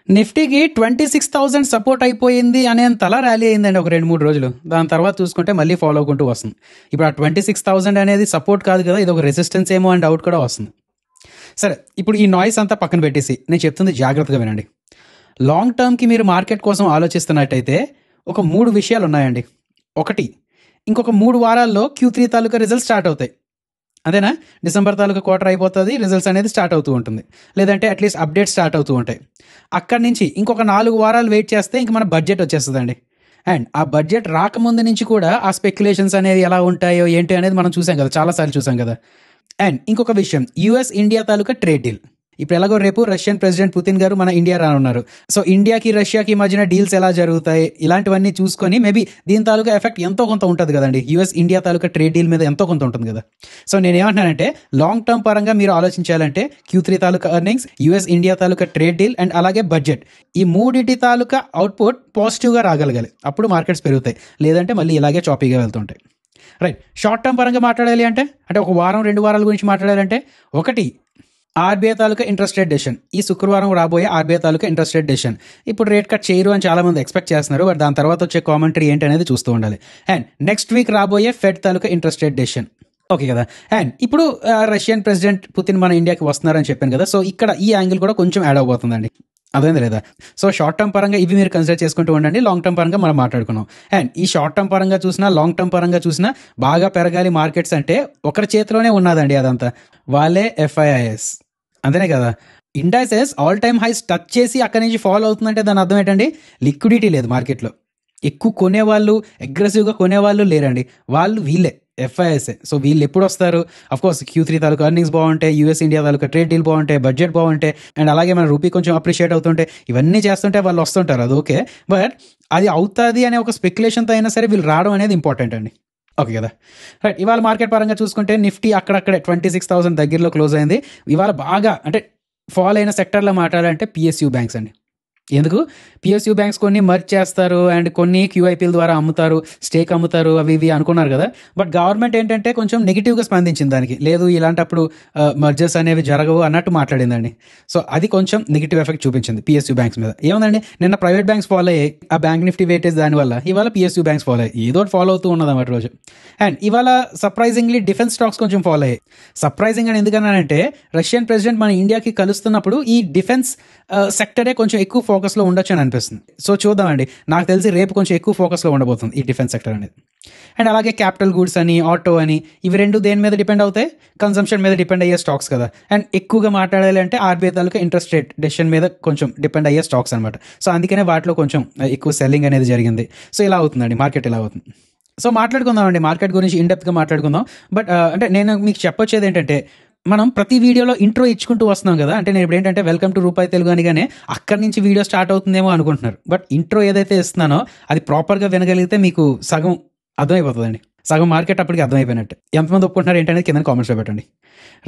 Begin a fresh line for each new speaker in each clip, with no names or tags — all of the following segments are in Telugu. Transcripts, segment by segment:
నిఫ్టీకి 26,000 సపోర్ట్ అయిపోయింది అనేంతలా ర్యాలీ అయిందండి ఒక 2-3 రోజులు. దాని తర్వాత చూసుకుంటే మళ్ళీ ఫాలో అవ్వకుంటూ వస్తుంది. ఇప్పుడు ఆ 26,000 అనేది సపోర్ట్ కాదు కదా, ఇది ఒక రెసిస్టెన్స్ ఏమో అని డౌట్ కూడా వస్తుంది. సరే, ఇప్పుడు ఈ నాయిస్ అంతా పక్కన పెట్టేసి నేను చెప్తుంది జాగ్రత్తగా వినండి. లాంగ్ టర్మ్కి మీరు మార్కెట్ కోసం ఆలోచిస్తున్నట్టయితే ఒక 3 విషయాలు ఉన్నాయండి. ఒకటి, ఇంకొక 3 వారాల్లో Q3 తాలూకా రిజల్ట్స్ స్టార్ట్ అవుతాయి. అదేనా, డిసెంబర్ తాలూకా క్వార్టర్ అయిపోతుంది, రిజల్ట్స్ అనేది స్టార్ట్ అవుతూ ఉంటుంది, లేదంటే అట్లీస్ట్ అప్డేట్స్ స్టార్ట్ అవుతూ ఉంటాయి. అక్కడి నుంచి ఇంకొక 4 వారాలు వెయిట్ చేస్తే ఇంక మన బడ్జెట్ వచ్చేస్తుందండి. అండ్ ఆ బడ్జెట్ రాకముందు నుంచి కూడా ఆ స్పెక్యులేషన్స్ అనేవి ఎలా ఉంటాయో ఏంటి అనేది మనం చూసాం కదా, చాలాసార్లు చూసాం కదా. అండ్ ఇంకొక విషయం, US ఇండియా తాలూకా ట్రేడ్ డీల్. ఇప్పుడు ఎలాగో రేపు రష్యన్ ప్రెసిడెంట్ పుతిన్ గారు మన ఇండియా రానున్నారు. సో ఇండియాకి రష్యాకి మధ్యన డీల్స్ ఎలా జరుగుతాయి, ఇలాంటివన్నీ చూసుకొని మేబీ దీని తాలూకా ఎఫెక్ట్ ఎంతో కొంత ఉంటుంది కదండి. US ఇండియా తాలూకా ట్రేడ్ డీల్ మీద ఎంతో కొంత ఉంటుంది కదా. సో నేనేమంటున్నానంటే లాంగ్ టర్మ్ పరంగా మీరు ఆలోచించాలంటే Q3 taluka earnings, US India taluka trade deal and అలాగే బడ్జెట్, ఈ మూడింటి తాలూకా అవుట్పుట్ పాజిటివ్గా రాగలగాలి. అప్పుడు మార్కెట్స్ పెరుగుతాయి, లేదంటే మళ్ళీ ఇలాగే చాపీగా వెళ్తుంటాయి. రైట్, షార్ట్ టర్మ్ పరంగా మాట్లాడాలి అంటే ఒక వారం 2 వారాల గురించి మాట్లాడాలంటే, ఒకటి RBI తాలూకా ఇంట్రెస్ట్ రేట్ డెసిషన్. ఈ శుక్రవారం రాబోయే RBI తాలూకా ఇంట్రెస్ట్ రేట్ డెసిషన్. ఇప్పుడు రేట్ కట్ చేయరు అని చాలా మంది ఎక్స్పెక్ట్ చేస్తున్నారు, బట్ దాని తర్వాత వచ్చే కామెంటరీ ఏంటి అనేది చూస్తూ ఉండాలి. అండ్ నెక్స్ట్ వీక్ రాబోయే ఫెడ్ తాలూకా ఇంట్రెస్ట్ రేట్ డెసిషన్. ఓకే కదా. అండ్ ఇప్పుడు రష్యన్ ప్రెసిడెంట్ పుతిన్ మన ఇండియాకి వస్తున్నారని చెప్పాను కదా, సో ఇక్కడ ఈ యాంగిల్ కూడా కొంచెం యాడ్ అవబోతుందండి. అదేంది లేదా. సో షార్ట్ టర్మ్ పరంగా ఇవి మీరు కన్సిడర్ చేసుకుంటూ ఉండండి. లాంగ్ టర్మ్ పరంగా మనం మాట్లాడుకున్నాం. అండ్ ఈ షార్ట్ టర్మ్ పరంగా చూసినా లాంగ్ టర్మ్ పరంగా చూసినా బాగా పెరగాలి మార్కెట్స్ అంటే ఒకరి చేతిలోనే ఉన్నదండి అదంతా, వాళ్ళే FIIs. అంతేనే కదా. Indices all time highs touch చేసి అక్కడి నుంచి ఫాలో అవుతుందంటే దాని అర్థం ఏంటండి, లిక్విడిటీ లేదు మార్కెట్లో. ఎక్కువ కొనేవాళ్ళు, అగ్రెసివ్గా కొనేవాళ్ళు లేరండి, వాళ్ళు వీళ్ళే FIIs. సో వీళ్ళు ఎప్పుడు వస్తారు, అఫ్కోర్స్ Q3 తాలూకా ఎర్నింగ్స్ బాగుంటాయి, US ఇండియా తాలూకా ట్రేడ్ డీల్ బాగుంటాయి, బడ్జెట్ బాగుంటాయి, అండ్ అలాగే మన రూపీ కొంచెం అప్రిషియేట్ అవుతుంటే ఇవన్నీ చేస్తుంటే వాళ్ళు వస్తుంటారు, అది ఓకే. బట్ అది అవుతుంది అనే ఒక స్పెక్యులేషన్తో అయినా సరే వీళ్ళు రావడం అనేది ఇంపార్టెంట్ అండి. ఓకే కదా. రైట్, ఇవాళ మార్కెట్ పరంగా చూసుకుంటే నిఫ్టీ అక్కడక్కడే 26,000 దగ్గరలో క్లోజ్ అయింది. ఇవాళ బాగా అంటే ఫాల్ అయిన సెక్టర్లో మాట్లాడాలంటే PSU బ్యాంక్స్ అండి. ఎందుకు, PSU బ్యాంక్స్ కొన్ని మర్జ్ చేస్తారు అండ్ కొన్ని QIPల ద్వారా అమ్ముతారు, స్టేక్ అమ్ముతారు, అవి ఇవి అనుకున్నారు కదా. బట్ గవర్నమెంట్ ఏంటంటే కొంచెం నెగిటివ్గా స్పందించింది దానికి. లేదు, ఇలాంటప్పుడు మర్జర్స్ అనేవి జరగవు అన్నట్టు మాట్లాడిందండి. సో అది కొంచెం నెగిటివ్ ఎఫెక్ట్ చూపించింది PSU బ్యాంక్స్ మీద. ఏముందండి, నిన్న ప్రైవేట్ బ్యాంక్స్ ఫాలో అయ్యాయి, ఆ బ్యాంక్ నిఫ్టీ వెయిటేజ్ దానివల్ల. ఇవాళ PSU బ్యాంక్స్ ఫాలో అయ్యాయి, ఏదో ఫాలో అవుతూ ఉన్నది అన్నమాట రోజు. అండ్ ఇవాళ సర్ప్రైజింగ్లీ డిఫెన్స్ స్టాక్స్ కొంచెం ఫాలో అయ్యాయి. సర్ప్రైజింగ్ అని ఎందుకన్నానంటే రష్యన్ ప్రెసిడెంట్ మన ఇండియాకి కలుస్తున్నప్పుడు ఈ డిఫెన్స్ సెక్టరే కొంచెం ఎక్కువ ఫోకస్లో ఉండొచ్చు అని అనిపిస్తుంది. సో చూద్దామండి, నాకు తెలిసి రేపు కొంచెం ఎక్కువ ఫోకస్లో ఉండబోతుంది ఈ డిఫెన్స్ సెక్టర్ అనేది. అండ్ అలాగే క్యాపిటల్ గూడ్స్ అని, ఆటో అని, ఇవి రెండు దేని మీద డిపెండ్ అవుతాయి, కన్సంప్షన్ మీద డిపెండ్ అయ్యే స్టాక్స్ కదా. అండ్ ఎక్కువగా మాట్లాడాలి అంటే RBI తాలూకా ఇంట్రెస్ట్ రేట్ డెసిషన్ మీద కొంచెం డిపెండ్ అయ్యే స్టాక్స్ అనమాట. సో అందుకనే వాటిలో కొంచెం ఎక్కువ సెల్లింగ్ అనేది జరిగింది. సో ఇలా అవుతుందండి మార్కెట్, ఇలా అవుతుంది. సో మాట్లాడుకుందామండి మార్కెట్ గురించి ఇన్డెప్త్గా మాట్లాడుకుందాం. బట్ అంటే నేను మీకు చెప్పొచ్చేది ఏంటంటే, మనం ప్రతి వీడియోలో ఇంట్రో ఇచ్చుకుంటూ వస్తున్నాం కదా. అంటే నేను ఇప్పుడు ఏంటంటే వెల్కమ్ టు రూపాయి తెలుగు అనగానే అక్కడి నుంచి వీడియో స్టార్ట్ అవుతుందేమో అనుకుంటున్నారు. బట్ ఇంట్రో ఏదైతే ఇస్తున్నానో అది ప్రాపర్గా వినగలిగితే మీకు సగం అర్థమైపోతుందండి, సగం మార్కెట్ అప్పటికి అర్థమైపోయినట్టు. ఎంతమంది ఒప్పుకుంటున్నారు ఏంటనేది కింద కామెంట్స్లో పెట్టండి.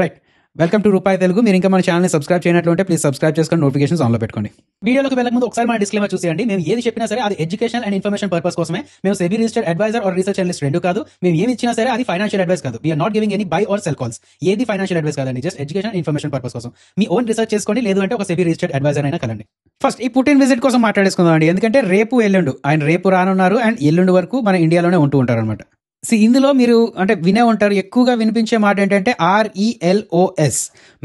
రైట్, వెల్కమ్ టు రూపాయి తెలుగు. మీరు ఇంకా మన ఛానల్ని సబ్స్క్రైబ్ చేయనట్లుంటే ప్లీజ్ సబ్స్క్రైబ్ చేసుకొని నోటిఫికేషన్స్ ఆన్లో పెట్టుకోండి. వీడియోలోకి వెళ్ళక ముందు ఒకసారి మన డిస్క్లైమర్ చూసేయండి. మేము ఏది చెప్పినా సరే అది ఎడ్యుకేషన్ అండ్ ఇన్ఫర్మేషన్ పర్పస్ కోసమే. మేము SEBI registered advisor or research analyst రెండు కాదు. మేము ఏమి ఇచ్చినా సరే అది ఫైనాన్షియల్ అడ్వైస్ కాదు. We are not giving any buy or sell calls. ఏది ఫైనాన్షియల్ అడ్వైస్ కాదండి, జస్ట్ ఎడ్యుకేషన్ ఇన్ఫర్మేషన్ పర్పస్ కోసం. మీ ఓన్ రీసెర్చ్ చేసుకోండి, లేదు అంటే ఒక సెబీ రిజిస్టర్డ్ అడ్వైజర్ అయినా కలండి. ఫస్ట్ ఈ పుటిన్ విజిట్ కోసం మాట్లాడేసుకుందాం అండి. ఎందుకంటే రేపు ఎల్లుండు ఆయన రేపు రానున్నారు అండ్ ఎల్లుండి వరకు మన ఇండియాలోనే ఉంటూ ఉంటారు అనమాట. ఇందులో మీరు అంటే వినే ఉంటారు, ఎక్కువగా వినిపించే మాట ఏంటంటే RELOS,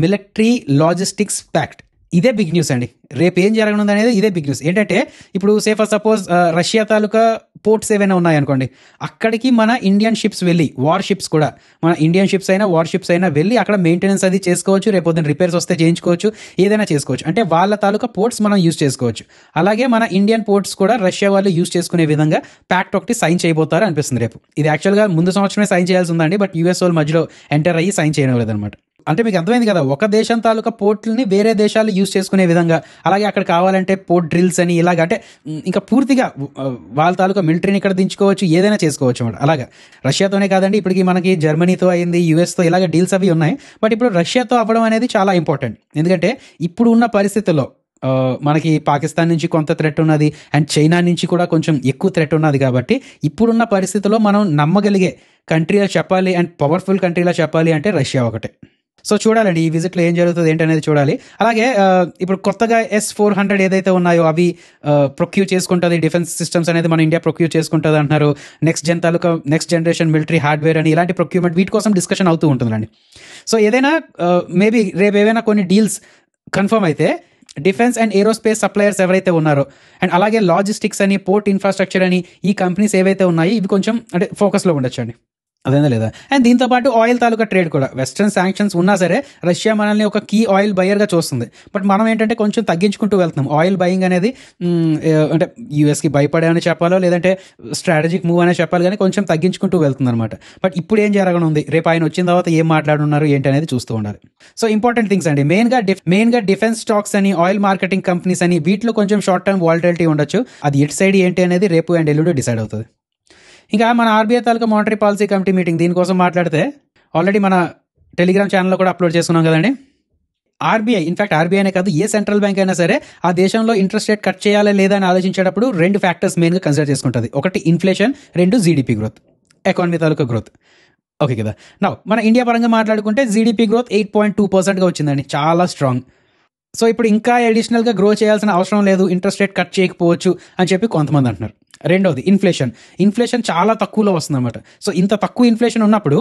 మిలిటరీ లాజిస్టిక్స్ ప్యాక్ట్. ఇదే బిగ్ న్యూస్ అండి. రేపు ఏం జరగనుంది అనేది ఇదే బిగ్ న్యూస్. ఏంటంటే ఇప్పుడు సే ఫర్ సపోజ్ రష్యా తాలూకా పోర్ట్స్ ఏవైనా ఉన్నాయనుకోండి, అక్కడికి మన ఇండియన్ షిప్స్ వెళ్ళి, వార్ షిప్స్ కూడా, మన ఇండియన్ షిప్స్ అయినా వార్ షిప్స్ అయినా వెళ్ళి అక్కడ మెయింటెనెన్స్ అది చేసుకోవచ్చు, రేపు పొద్దున్న రిపేర్స్ వస్తే చేయించుకోవచ్చు, ఏదైనా చేసుకోవచ్చు. అంటే వాళ్ళ తాలూకా పోర్ట్స్ మనం యూజ్ చేసుకోవచ్చు. అలాగే మన ఇండియన్ పోర్ట్స్ కూడా రష్యా వాళ్ళు యూజ్ చేసుకునే విధంగా ప్యాక్ట్ ఒకటి సైన్ చేయబోతారు అనిపిస్తుంది రేపు. ఇది యాక్చువల్గా ముందు సంవత్సరమే సైన్ చేయాల్సి ఉందండి, బట్ US వాళ్ళు మధ్యలో ఎంటర్ అయ్యి సైన్ చేయడం లేదనమాట. అంటే మీకు అర్థమైంది కదా, ఒక దేశం తాలూకా పోర్ట్లని వేరే దేశాలు యూజ్ చేసుకునే విధంగా, అలాగే అక్కడ కావాలంటే పోర్ట్ డ్రిల్స్ అని ఇలాగ, అంటే ఇంకా పూర్తిగా వాళ్ళ తాలూకా మిలిటరీని ఇక్కడ దించుకోవచ్చు, ఏదైనా చేసుకోవచ్చు అన్నమాట. అలాగా రష్యాతోనే కాదండి, ఇప్పటికి మనకి జర్మనీతో అయింది, USతో ఇలాగ డీల్స్ అవి ఉన్నాయి. బట్ ఇప్పుడు రష్యాతో అవ్వడం అనేది చాలా ఇంపార్టెంట్. ఎందుకంటే ఇప్పుడు ఉన్న పరిస్థితుల్లో మనకి పాకిస్తాన్ నుంచి కొంత థ్రెట్ ఉన్నది అండ్ చైనా నుంచి కూడా కొంచెం ఎక్కువ థ్రెట్ ఉన్నది. కాబట్టి ఇప్పుడున్న పరిస్థితుల్లో మనం నమ్మగలిగే కంట్రీలా చెప్పాలి అండ్ పవర్ఫుల్ కంట్రీలా చెప్పాలి అంటే రష్యా ఒకటే. సో చూడాలండి ఈ విజిట్లో ఏం జరుగుతుంది ఏంటనేది చూడాలి. అలాగే ఇప్పుడు కొత్తగా S-400 ఏదైతే ఉన్నాయో అవి ప్రొక్యూర్ చేసుకుంటుంది, డిఫెన్స్ సిస్టమ్స్ అనేది మన ఇండియా ప్రొక్యూర్ చేసుకుంటుంది అంటున్నారు. నెక్స్ట్ జనరేషన్ మిలిటరీ హార్డ్వేర్ అని ఇలాంటి ప్రొక్యూర్మెంట్ వీటి కోసం డిస్కషన్ అవుతూ ఉంటుందండి. సో ఏదైనా మేబీ రేపు ఏవైనా కొన్ని డీల్స్ కన్ఫర్మ్ అయితే డిఫెన్స్ అండ్ ఏరోస్పేస్ సప్లయర్స్ ఎవరైతే ఉన్నారో అండ్ అలాగే లాజిస్టిక్స్ అని, పోర్ట్ ఇన్ఫ్రాస్ట్రక్చర్ అని ఈ కంపెనీస్ ఏవైతే ఉన్నాయో ఇవి కొంచెం అంటే ఫోకస్లో ఉండొచ్చు అండి. అదేనా లేదా? అండ్ దీంతో పాటు ఆయిల్ తాలూకా ట్రేడ్ కూడా, వెస్ట్రన్ శాంక్షన్స్ ఉన్నా సరే రష్యా మనల్ని ఒక కీ ఆయిల్ బయర్గా చూస్తుంది. బట్ మనం ఏంటంటే కొంచెం తగ్గించుకుంటూ వెళ్తున్నాం. ఆయిల్ బయింగ్ అనేది అంటే యూఎస్కి భయపడే చెప్పాలో లేదంటే స్ట్రాటజిక్ మూవ్ అనే చెప్పాలి, కానీ కొంచెం తగ్గించుకుంటూ వెళ్తుంది అనమాట. బట్ ఇప్పుడు ఏం జరగనుంది, రేపు ఆయన వచ్చిన తర్వాత ఏం మాట్లాడున్నారు ఏంటి అనేది చూస్తూ ఉండాలి. సో ఇంపార్టెంట్ థింగ్స్ అండి, మెయిన్గా డిఫెన్స్ స్టాక్స్ అని, ఆయిల్ మార్కెటింగ్ కంపెనీస్ అని వీటిలో కొంచెం షార్ట్ టర్మ్ వాలటిలిటీ ఉండొచ్చు. అది ఎటు సైడ్ ఏంటి అనేది రేపు అండ్ ఎల్లుండి డిసైడ్ అవుతుంది. ఇంకా మన ఆర్బీఐ తాలూకా మానిటరీ పాలసీ కమిటీ మీటింగ్ దీనికోసం మాట్లాడితే ఆల్రెడీ మన టెలిగ్రామ్ ఛానల్లో కూడా అప్లోడ్ చేసుకున్నాం కదండి. ఆర్బీఐ అనే కాదు, ఏ సెంట్రల్ బ్యాంక్ అయినా సరే ఆ దేశంలో ఇంట్రెస్ట్ రేట్ కట్ చేయాలా లేదా అని ఆలోచించేటప్పుడు 2 ఫ్యాక్టర్స్ మెయిన్గా కన్సిడర్ చేసుకుంటుంది. ఒకటి ఇన్ఫ్లేషన్, 2 జీడిపి గ్రోత్, ఎకానమీ తాలూకా గ్రోత్. ఓకే కదా. నా మన ఇండియా పరంగా మాట్లాడుకుంటే జీడిపి గ్రోత్ 8.2%గా వచ్చిందండి, చాలా స్ట్రాంగ్. సో ఇప్పుడు ఇంకా అడిషనల్గా గ్రో చేయాల్సిన అవసరం లేదు, ఇంట్రెస్ట్ రేట్ కట్ చేయకపోవచ్చు అని చెప్పి కొంతమంది అంటున్నారు. రెండవది ఇన్ఫ్లేషన్ చాలా తక్కువలో వస్తుంది అనమాట. సో ఇంత తక్కువ ఇన్ఫ్లేషన్ ఉన్నప్పుడు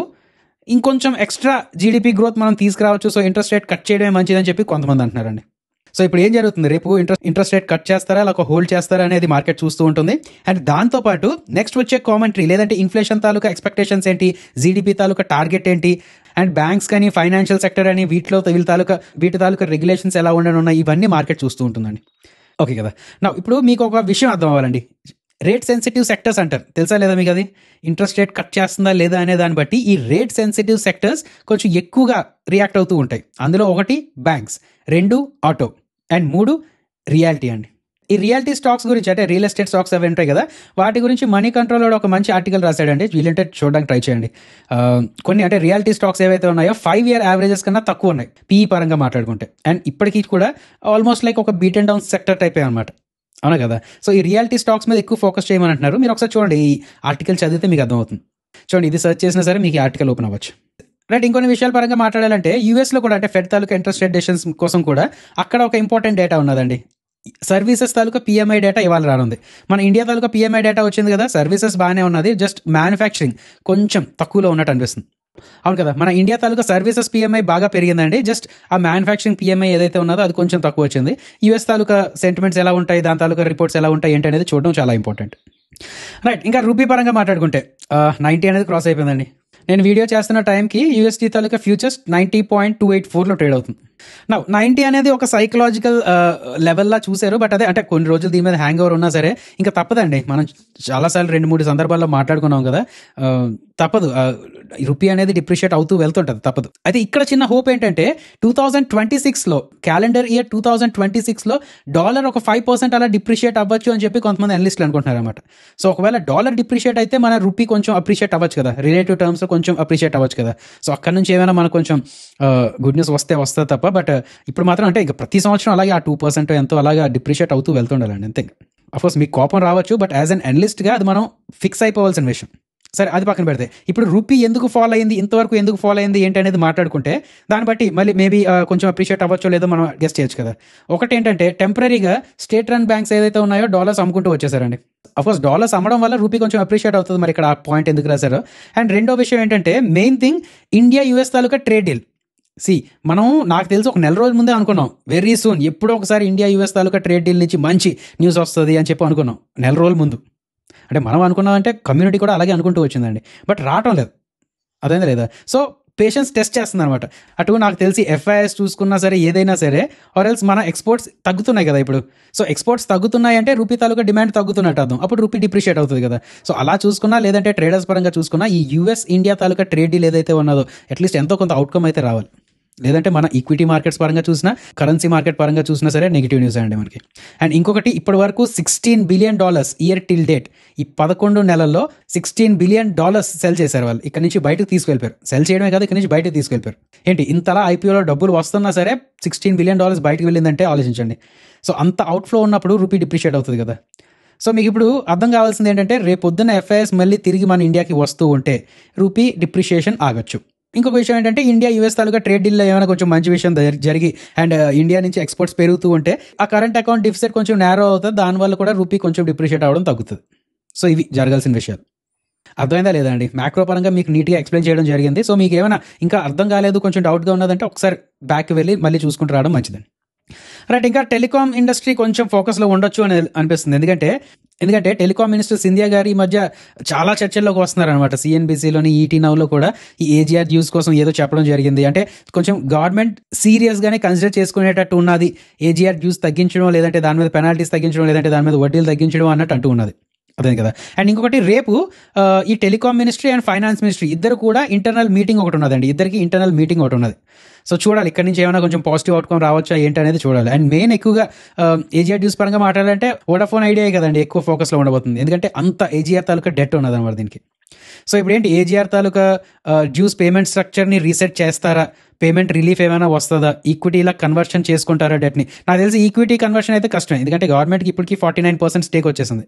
ఇంకొంచెం ఎక్స్ట్రా జీడిపి గ్రోత్ మనం తీసుకురావచ్చు. సో ఇంట్రెస్ట్ రేట్ కట్ చేయడమే మంచిదని చెప్పి కొంతమంది అంటున్నారండి. సో ఇప్పుడు ఏం జరుగుతుంది, రేపు ఇంట్రెస్ట్ రేట్ కట్ చేస్తారా లేక హోల్డ్ చేస్తారా అనేది మార్కెట్ చూస్తూ ఉంటుంది. అండ్ దాంతోపాటు నెక్స్ట్ వచ్చే కామెంటరీ లేదంటే ఇన్ఫ్లేషన్ తాలూకా ఎక్స్పెక్టేషన్స్ ఏంటి, జీడిపి తాలూకా టార్గెట్ ఏంటి, అండ్ బ్యాంక్స్ కానీ ఫైనాన్షియల్ సెక్టర్ అని వీటి తాలూకా రెగ్యులేషన్స్ ఎలా ఉండనున్నాయి, ఇవన్నీ మార్కెట్ చూస్తూ ఉంటుందండి. ఓకే కదా. నా ఇప్పుడు మీకు ఒక విషయం అర్థం అవ్వాలండి, రేట్ సెన్సిటివ్ సెక్టర్స్ అంటారు, తెలుసా లేదా మీకు? అది ఇంట్రెస్ట్ రేట్ కట్ చేస్తుందా లేదా అనే దాన్ని బట్టి ఈ రేట్ సెన్సిటివ్ సెక్టర్స్ కొంచెం ఎక్కువగా రియాక్ట్ అవుతూ ఉంటాయి. అందులో 1 బ్యాంక్స్, 2 ఆటో అండ్ 3 రియాలిటీ అండి. ఈ రియాలిటీ స్టాక్స్ గురించి అంటే రియల్ ఎస్టేట్ స్టాక్స్ అవి ఉంటాయి కదా, వాటి గురించి మనీ కంట్రోల్ ఒక మంచి ఆర్టికల్ రాశాడండి, వీళ్ళంటే చూడడానికి ట్రై చేయండి. కొన్ని అంటే రియాలిటీ స్టాక్స్ ఏవైతే ఉన్నాయో 5-year యావరేజెస్ కన్నా తక్కువ ఉన్నాయి పీఈ పరంగా మాట్లాడుకుంటే. అండ్ ఇప్పటికీ కూడా ఆల్మోస్ట్ లైక్ ఒక beat and down sector type అనమాట, అవునా కదా. సో ఈ రియాలిటీ స్టాక్స్ మీద ఎక్కువ ఫోకస్ చేయమని అంటున్నారు. మీరు ఒకసారి చూడండి, ఈ ఆర్టికల్ చదివితే మీకు అర్థమవుతుంది. చూడండి, ఇది సెర్చ్ చేసినా సరే మీకు ఈ ఆర్టికల్ ఓపెన్ అవ్వచ్చు. రైట్, ఇంకొన్ని విషయాల పరంగా మాట్లాడాలంటే యూఎస్లో కూడా అంటే ఫెడ్ తాలూకా ఇంట్రెస్ట్ రేట్ డెసిషన్స్ కోసం కూడా అక్కడ ఒక ఇంపార్టెంట్ డేటా ఉన్నదండి. సర్వీసెస్ తాలూకా పిఎంఐ డేటా ఇవాళ రానుంది. మన ఇండియా తాలూకా పిఎంఐ డేటా వచ్చింది కదా, సర్వీసెస్ బాగానే ఉన్నది, జస్ట్ మ్యానుఫ్యాక్చరింగ్ కొంచెం తక్కువలో ఉన్నట్టు అనిపిస్తుంది, అవును కదా. మన ఇండియా తాలూకా సర్వీసెస్ పిఎంఐ బాగా పెరిగిందండి, జస్ట్ ఆ మ్యానుఫ్యాక్చరింగ్ పిఎంఐ ఏదైతే ఉన్నదో అది కొంచెం తక్కువ వచ్చింది. యూఎస్ తాలూకా సెంటిమెంట్స్ ఎలా ఉంటాయి, దాని తాలూకా రిపోర్ట్స్ ఎలా ఉంటాయి ఏంటి అనేది చూడడం చాలా ఇంపార్టెంట్. రైట్, ఇంకా రూపీ పరంగా మాట్లాడుకుంటే 90 అనేది క్రాస్ అయిపోయిందండి. నేను వీడియో చేస్తున్న టైంకి యూఎస్టీ తాలూకా ఫ్యూచర్స్ 90.284లో ట్రేడ్ అవుతుంది. 90 అనేది ఒక సైకలాజికల్ లెవెల్లా చూశారు, బట్ అదే అంటే కొన్ని రోజులు దీని మీద హ్యాంగ్ ఓవర్ ఉన్నా సరే ఇంకా తప్పదండి. మనం చాలాసార్లు 2-3 సందర్భాల్లో మాట్లాడుకున్నాం కదా, తప్పదు, రూపీ అనేది డిప్రిషియేట్ అవుతూ వెళ్తుంటుంది, తప్పదు. అయితే ఇక్కడ చిన్న హోప్ ఏంటంటే 2026లో క్యాలెండర్ ఇయర్ 2026లో డాలర్ ఒక 5% అలా డిప్రిషియేట్ అవ్వచ్చు అని చెప్పి కొంతమంది అనలిస్టులు అనుకుంటున్నారు అనమాట. సో ఒకవేళ డాలర్ డిప్రిషియేట్ అయితే మన రూపీ కొంచెం అప్రిషియేట్ అవ్వచ్చు కదా, రిలేటివ్ టర్మ్స్లో కొంచెం అప్రిషియేట్ అవ్వచ్చు కదా. సో అక్కడ నుంచి ఏమైనా మనకు కొంచెం గుడ్ న్యూస్ వస్తుంది తప్ప, బట్ ఇప్పుడు మాత్రం అంటే ఇక ప్రతి సంవత్సరం అలాగే ఆ 2% ఎంతో అలాగా డిప్రిషియేట్ అవుతూ వెళ్తుండాలండి, అంతే. అఫ్కోర్స్ మీకు కోపం రావచ్చు, బట్ యాజ్ అన్ అనలిస్ట్గా అది మనం ఫిక్స్ అయిపోవాల్సిన విషయం. సరే, అది పక్కన పెడితే ఇప్పుడు రూపీ ఎందుకు ఫాల్ అయింది, ఇంతవరకు ఎందుకు ఫాల్ అయింది ఏంటి అనేది మాట్లాడుకుంటే దాన్ని బట్టి మళ్ళీ మేబీ కొంచెం అప్రిషియేట్ అవ్వచ్చో లేదో మనం గెస్ చేయొచ్చు కదా. ఒకటి ఏంటంటే టెంపరీగా స్టేట్ రన్ బ్యాంక్స్ ఏదైతే ఉన్నాయో డాలర్స్ అమ్ముకుంటూ వచ్చేసారండి. అఫ్కోర్స్ డాలర్స్ అమ్మడం వల్ల రూపీ కొంచెం అప్రిషియేట్ అవుతుంది, మరి ఇక్కడ ఆ పాయింట్ ఎందుకు రాశారో. అండ్ రెండో విషయం ఏంటంటే మెయిన్ థింగ్ ఇండియా యూఎస్ తాలూకా ట్రేడ్ డీల్. మనం నాకు తెలిసి ఒక నెల రోజుల ముందే అనుకున్నాం, వెరీ సూన్ ఎప్పుడో ఒకసారి ఇండియా యూఎస్ తాలూకా ట్రేడ్ డీల్ నుంచి మంచి న్యూస్ వస్తుంది అని చెప్పి అనుకున్నాం నెల రోజుల ముందు. అంటే మనం అనుకున్నాం అంటే కమ్యూనిటీ కూడా అలాగే అనుకుంటూ వచ్చిందండి, బట్ రావటం లేదు, అదేందా లేదా. సో పేషెన్స్ టెస్ట్ చేస్తుంది అనమాట. అటు నాకు తెలిసి ఎఫ్ఐఎస్ చూసుకున్నా సరే ఏదైనా సరే, ఆర్ ఎల్స్ మన ఎక్స్పోర్ట్స్ తగ్గుతున్నాయి కదా ఇప్పుడు. సో ఎక్స్పోర్ట్స్ తగ్గుతున్నాయి అంటే రూపీ తాలూకా డిమాండ్ తగ్గుతున్నట్టు అర్థం, అప్పుడు రూపీ డిప్రిషియేట్ అవుతుంది కదా. సో అలా చూసుకున్నా లేదంటే ట్రేడర్స్ పరంగా చూసుకున్నా ఈ యూఎస్ ఇండియా తాలూకా ట్రేడ్ డీల్ ఏదైతే ఉన్నదో అట్లీస్ట్ ఎంతో కొంత అవుట్కమ్ అయితే రావాలి. లేదంటే మన ఈక్విటీ మార్కెట్స్ పరంగా చూసినా కరెన్సీ మార్కెట్ పరంగా చూసినా సరే నెగిటివ్ న్యూస్ అండి మనకి. అండ్ ఇంకొకటి, ఇప్పటి వరకు $16 బిలియన్ ఇయర్ టిల్ డేట్, ఈ 11 నెలల్లో $16 బిలియన్ సెల్ చేశారు వాళ్ళు. ఇక్కడ నుంచి బయటకు తీసుకెళ్ళిపోయారు, సెల్ చేయడమే కాదు ఇక్కడ నుంచి బయటకు తీసుకెళ్ళిపోయారు. ఏంటి ఇంతలా ఐపీఓలో డబ్బులు వస్తున్నా సరే $16 బిలియన్ బయటకు వెళ్ళిందంటే ఆలోచించండి. సో అంత అవుట్ఫ్లో ఉన్నప్పుడు రూపీ డిప్రిషియేట్ అవుతుంది కదా. సో మీకు ఇప్పుడు అర్థం కావాల్సింది ఏంటంటే రేపు పొద్దున్న ఎఫ్ఐఎస్ మళ్ళీ తిరిగి మన ఇండియాకి వస్తూ ఉంటే రూపీ డిప్రిషియేషన్ ఆగచ్చు. ఇంకొక విషయం ఏంటంటే ఇండియా యూఎస్ తాలూకా ట్రేడ్ డీల్లో ఏమైనా కొంచెం మంచి విషయం జరిగి అండ్ ఇండియా నుంచి ఎక్స్పోర్ట్స్ పెరుగుతూ ఉంటే ఆ కరెంట్ అకౌంట్ డిఫిసిట్ కొంచెం నేరో అవుతుంది, దానివల్ల కూడా రూపీ కొంచెం డిప్రిషియేట్ అవ్వడం తగ్గుతుంది. సో ఇవి జరగాల్సిన విషయాలు. అర్థమైందా లేదండి? మ్యాక్రో పరంగా మీకు నీట్గా ఎక్స్ప్లెయిన్ చేయడం జరిగింది. సో మీకు ఏమైనా ఇంకా అర్థం కాలేదు, కొంచెం డౌట్గా ఉన్నదంటే ఒకసారి బ్యాక్ వెళ్ళి మళ్ళీ చూసుకుంటూ రావడం మంచిదండి. రైట్, ఇంకా టెలికాం ఇండస్ట్రీ కొంచెం ఫోకస్లో ఉండొచ్చు అని అనిపిస్తుంది. ఎందుకంటే టెలికాం మినిస్టర్ సింధియా గారు ఈ మధ్య చాలా చర్చల్లోకి వస్తున్నారు అనమాట. సిఎన్బిసిలోని ఈటీ నౌలో కూడా ఈ ఏజీఆర్ డ్యూస్ కోసం ఏదో చెప్పడం జరిగింది. అంటే కొంచెం గవర్నమెంట్ సీరియస్గానే కన్సిడర్ చేసుకునేటట్టు ఉన్నది ఏజీఆర్ డ్యూస్ తగ్గించడం, లేదంటే దాని మీద పెనాల్టీస్ తగ్గించడం, లేదంటే దాని మీద వడ్డీలు తగ్గించడం అన్నట్టు అంటూ ఉన్నది. అదే కదా. అండ్ ఇంకొకటి రేపు ఈ telecom ministry and finance ministry ఇద్దరు కూడా ఇంటర్నల్ మీటింగ్ ఒకటి ఉన్నదండి. ఇద్దరికి ఇంటర్నల్ మీటింగ్ ఒకటి ఉన్నది. సో చూడాలి ఇక్కడ నుంచి ఏమైనా కొంచెం పాజిటివ్ అవుట్కమ్ రావచ్చా ఏంటి అనేది చూడాలి. అండ్ మెయిన్ ఎక్కువగా ఏజీఆర్ డ్యూస్ పరంగా మాట్లాడాలంటే వోడాఫోన్ ఐడియా కదండి ఎక్కువ ఫోకస్లో ఉండబోతుంది. ఎందుకంటే అంత ఏజీఆర్ తాలూకా డెట్ ఉన్నది అనమాట దీనికి. సో ఇప్పుడు ఏంటి ఏజీఆర్ తాలూకా డ్యూస్ పేమెంట్ స్ట్రక్చర్ని రీసెట్ చేస్తారా, పేమెంట్ రిలీఫ్ ఏమైనా వస్తుందా, ఈక్విటీలా కన్వర్షన్ చేసుకుంటారా డెట్ని? నాకు తెలిసి ఈక్విటీ కన్వర్షన్ అయితే కష్టం, ఎందుకంటే గవర్నమెంట్కి ఇప్పటికీ 49% స్టేక్ వచ్చేసింది.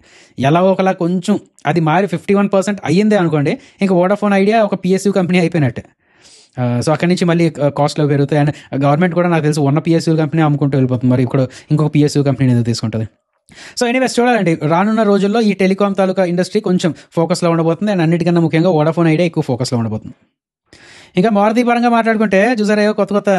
ఎలా ఒకలా కొంచెం అది మారి 51% అయ్యిందే అనుకోండి, ఇంకా వోడాఫోన్ ఐడియా ఒక పిఎస్యూ కంపెనీ అయిపోయినట్టే. సో అక్కడి నుంచి మళ్ళీ కాస్ట్లో పెరుగుతాయి. అండ్ గవర్నమెంట్ కూడా నాకు తెలిసి ఉన్న పిఎస్యూ కంపెనీ అమ్ముకుంటూ వెళ్ళిపోతుంది. మరి ఇప్పుడు ఇంకొక పిఎస్యూ కంపెనీ ఎందుకు తీసుకుంటుంది? సో ఎనీవేస్ చూడాలండి, రానున్న రోజుల్లో ఈ టెలికాం తాలూకా ఇండస్ట్రీ కొంచెం ఫోకస్లో ఉండబోతుంది. అండ్ అన్నిటికన్నా ముఖ్యంగా వోడాఫోన్ ఐడియా ఎక్కువ ఫోకస్లో ఉండబోతుంది. ఇంకా మారుతి పరంగా మాట్లాడుకుంటే చూసారా కొత్త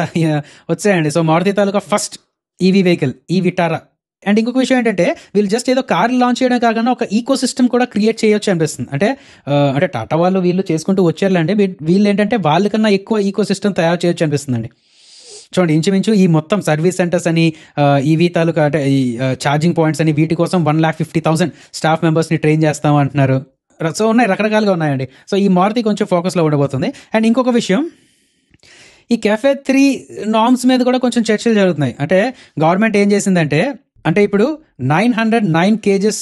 వచ్చాయండి. సో మారుతి తాలూకా ఫస్ట్ ఈవీ వెహికల్ ఈ విటారా. అండ్ ఇంకొక విషయం ఏంటంటే వీళ్ళు జస్ట్ ఏదో కార్ లాంచ్ చేయడం కాకుండా ఒక ఈకో సిస్టమ్ కూడా క్రియేట్ చేయొచ్చు అనిపిస్తుంది. అంటే టాటా వాళ్ళు వీళ్ళు చేసుకుంటూ వచ్చారులేండి, వీళ్ళు ఏంటంటే వాళ్ళకన్నా ఎక్కువ ఈకో సిస్టమ్ తయారు చేయొచ్చు అనిపిస్తుందండి. చూడండి, ఇంచుమించు ఈ మొత్తం సర్వీస్ సెంటర్స్ అని, ఈవీ తాలూకా అంటే ఈ ఛార్జింగ్ పాయింట్స్ అని, వీటి కోసం 150,000 స్టాఫ్ మెంబర్స్ని ట్రైన్ చేస్తాం అంటున్నారు. సో ఉన్నాయి, రకరకాలుగా ఉన్నాయండి. సో ఈ మారుతి కొంచెం ఫోకస్లో ఉండబోతుంది. అండ్ ఇంకొక విషయం, ఈ CAFE 3 నార్మ్స్ మీద కూడా కొంచెం చర్చలు జరుగుతున్నాయి. అంటే గవర్నమెంట్ ఏం చేసిందంటే, అంటే ఇప్పుడు 909 kgs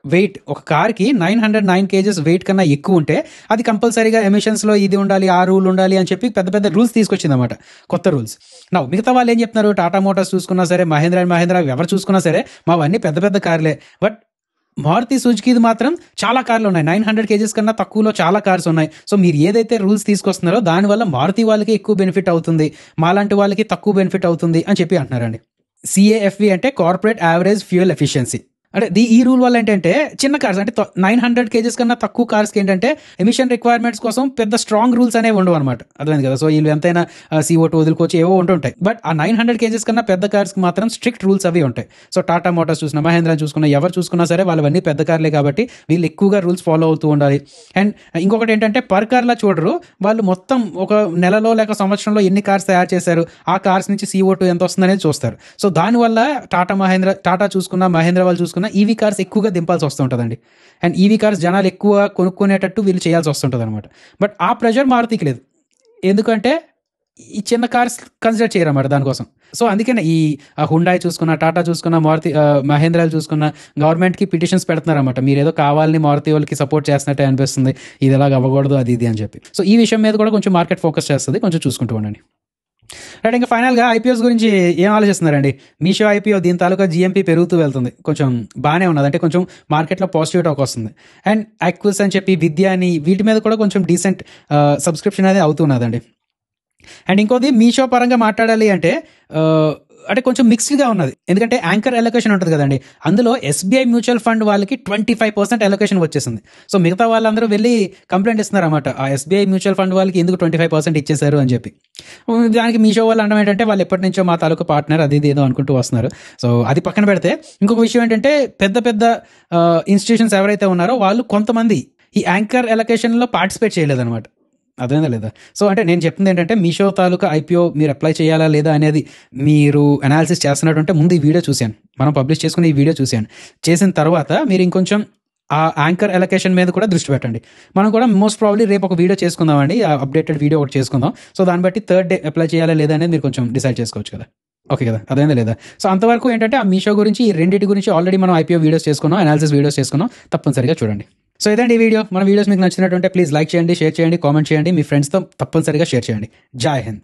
వెయిట్, ఒక కార్కి 909 kgs వెయిట్ కన్నా ఎక్కువ ఉంటే అది కంపల్సరీగా ఎమిషన్స్లో ఇది ఉండాలి, ఆ రూల్ ఉండాలి అని చెప్పి పెద్ద పెద్ద రూల్స్ తీసుకొచ్చింది అనమాట, కొత్త రూల్స్. నా మిగతా వాళ్ళు ఏం చెప్తున్నారు, టాటా మోటార్స్ చూసుకున్నా సరే, మహేంద్ర అండ్ మహేంద్ర ఎవరు చూసుకున్నా సరే మావన్నీ పెద్ద పెద్ద కార్లే. బట్ మారుతి సుజుకీది మాత్రం చాలా కార్లు ఉన్నాయి, 900 kgs కన్నా తక్కువలో చాలా కార్స్ ఉన్నాయి. సో మీరు ఏదైతే రూల్స్ తీసుకొస్తున్నారో దానివల్ల మారుతి వాళ్ళకి ఎక్కువ బెనిఫిట్ అవుతుంది, మాలాంటి వాళ్ళకి తక్కువ బెనిఫిట్ అవుతుంది అని చెప్పి అంటున్నారండి. CAFE అంటే కార్పొరేట్ యావరేజ్ ఫ్యూయల్ ఎఫిషియన్సీ. అంటే ఈ రూల్ వల్ల ఏంటంటే చిన్న కార్స్ అంటే 900 kgs కన్నా తక్కువ కార్స్కి ఏంటంటే ఎమిషన్ రిక్వైర్మెంట్స్ కోసం పెద్ద స్ట్రాంగ్ రూల్స్ అనేవి ఉండవు అనమాట. అర్థమైంది కదా. సో వీళ్ళు ఎంతైనా CO2 వదులుకోవచ్చు, ఏవో ఉంటుంటాయి. బట్ ఆ 900 kgs కన్నా పెద్ద కార్స్కి మాత్రం స్ట్రిక్ట్ రూల్స్ అవి ఉంటాయి. సో టాటా మోటార్స్ చూసినా, మహేంద్ర చూసుకున్నా, ఎవరు చూసుకున్నా సరే వాళ్ళవన్నీ పెద్ద కార్లే కాబట్టి వీళ్ళు ఎక్కువగా రూల్స్ ఫాలో అవుతూ ఉండాలి. అండ్ ఇంకొకటి ఏంటంటే పర్ కార్లా చూడరు, వాళ్ళు మొత్తం ఒక నెలలో లేక సంవత్సరంలో ఎన్ని కార్స్ తయారు చేశారు, ఆ కార్స్ నుంచి CO2 ఎంత వస్తుందనేది చూస్తారు. సో దానివల్ల టాటా చూసుకున్నా, మహేంద్ర వాళ్ళు చూసుకున్నా ఈవీ కార్స్ ఎక్కువగా దింపాల్సి వస్తుంటుందండి. అండ్ ఈవీ కార్స్ జనాలు ఎక్కువ కొనుక్కునేటట్టు వీళ్ళు చేయాల్సి వస్తుంటుంది అనమాట. బట్ ఆ ప్రెషర్ మారుతికి లేదు, ఎందుకంటే ఈ చిన్న కార్స్ కన్సిడర్ చేయరు అన్నమాట దానికోసం. సో అందుకనే ఈ హుండాయ్ చూసుకున్న, టాటా చూసుకున్న, మారుతి మహేంద్రాలు చూసుకున్న గవర్నమెంట్కి పిటిషన్స్ పెడుతున్నారు అనమాట. మీరు ఏదో కావాలని మారుతి వాళ్ళకి సపోర్ట్ చేస్తున్నట్టే అనిపిస్తుంది, ఇది ఎలాగ అవ్వకూడదు అది ఇది అని చెప్పి. సో ఈ విషయం మీద కూడా కొంచెం మార్కెట్ ఫోకస్ చేస్తుంది, కొంచెం చూసుకుంటూ ఉండండి. రైట్, ఇంకా ఫైనల్గా ఐపీఓస్ గురించి ఏం ఆలోచిస్తున్నారండి? మీషో ఐపీఓ దీని తాలూకా GMP పెరుగుతూ వెళ్తుంది, కొంచెం బాగానే ఉన్నది, అంటే కొంచెం మార్కెట్లో పాజిటివ్ టాక్ వస్తుంది. అండ్ యాక్విస్ అని చెప్పి విద్య అని వీటి మీద కూడా కొంచెం డీసెంట్ సబ్స్క్రిప్షన్ అనేది అవుతున్నదండి. అండ్ ఇంకోది మీషో పరంగా మాట్లాడాలి అంటే కొంచెం మిక్స్డ్గా ఉన్నది, ఎందుకంటే యాంకర్ అలొకేషన్ ఉంటుంది కదండి, అందులో SBI మ్యూచువల్ ఫండ్ వాళ్ళకి 25% అలొకేషన్ వచ్చేసింది. సో మిగతా వాళ్ళందరూ వెళ్ళి కంప్లైంట్ ఇస్తున్నారు అనమాట, ఆ SBI మ్యూచువల్ ఫండ్ వాళ్ళకి ఎందుకు 25% ఇచ్చేశారు అని చెప్పి. దానికి మీషో వాళ్ళు అనడం ఏంటంటే వాళ్ళు ఎప్పటి నుంచో మా తాలూకా పార్ట్నర్ అది ఇది ఏదో అనుకుంటూ వస్తున్నారు. సో అది పక్కన పెడితే ఇంకొక విషయం ఏంటంటే పెద్ద పెద్ద ఇన్స్టిట్యూషన్స్ ఎవరైతే ఉన్నారో వాళ్ళు కొంతమంది ఈ యాంకర్ అలొకేషన్లో పార్టిసిపేట్ చేయలేదన్నమాట. అదేనా లేదా? సో అంటే నేను చెప్తుంది ఏంటంటే మీషో తాలూకా IPO మీరు అప్లై చేయాలా లేదా అనేది మీరు అనాలిసిస్ చేస్తున్నట్టుంటే ముందు ఈ వీడియో చూశాను, మనం పబ్లిష్ చేసుకుని ఈ వీడియో చూశాను, చేసిన తర్వాత మీరు ఇంకొంచెం ఆ యాంకర్ అలొకేషన్ మీద కూడా దృష్టి పెట్టండి. మనం కూడా మోస్ట్ ప్రాబ్లీ రేపు ఒక వీడియో చేసుకుందామండి, అప్డేటెడ్ వీడియో ఒకటి చేసుకుందాం. సో దాన్ని బట్టి 3rd డే అప్లై చేయాలా లేదా అనేది మీరు కొంచెం డిసైడ్ చేసుకోవచ్చు కదా. ఓకే కదా, అదేనా లేదా? సో అంతవరకు ఏంటంటే ఆ మీషో గురించి ఈ రెండింటి గురించి ఆల్రెడీ మనం IPO వీడియోస్ చేసుకున్నాం, అనాలిసిస్ వీడియోస్ చేసుకున్నాం, తప్పనిసరిగా చూడండి. సో ఇదండి ఈ వీడియో. మన వీడియోస్ మీకు నచ్చినట్టుంటే ప్లీజ్ లైక్ చేయండి, షేర్ చేయండి, కామెంట్ చేయండి, మీ ఫ్రెండ్స్తో తప్పనిసరిగా షేర్ చేయండి. జై హింద్.